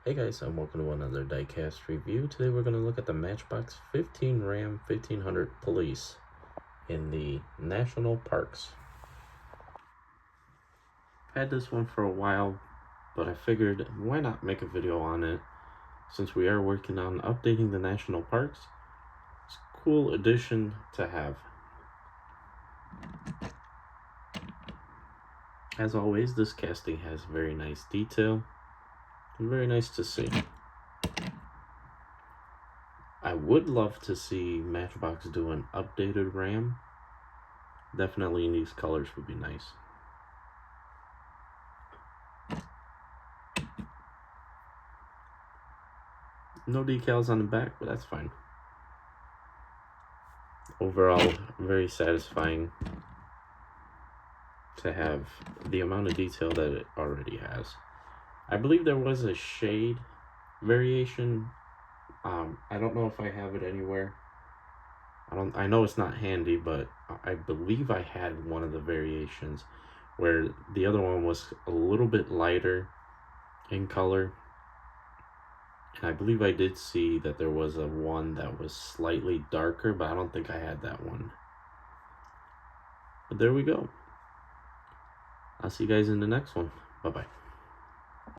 Hey guys, and welcome to another diecast review. Today we're going to look at the Matchbox 15 Ram 1500 Police in the National Parks. I've had this one for a while, but I figured why not make a video on it since we are working on updating the national parks. It's a cool addition to have. As always, this casting has very nice detail and very nice to see. I would love to see Matchbox do an updated Ram. Definitely in these colors would be nice. No decals on the back, but that's fine. Overall, very satisfying to have the amount of detail that it already has. I believe there was a shade variation. I don't know if I have it anywhere. I know it's not handy, but I believe I had one of the variations where the other one was a little bit lighter in color. And I believe I did see that there was a one that was slightly darker, but I don't think I had that one. But there we go. I'll see you guys in the next one. Bye-bye.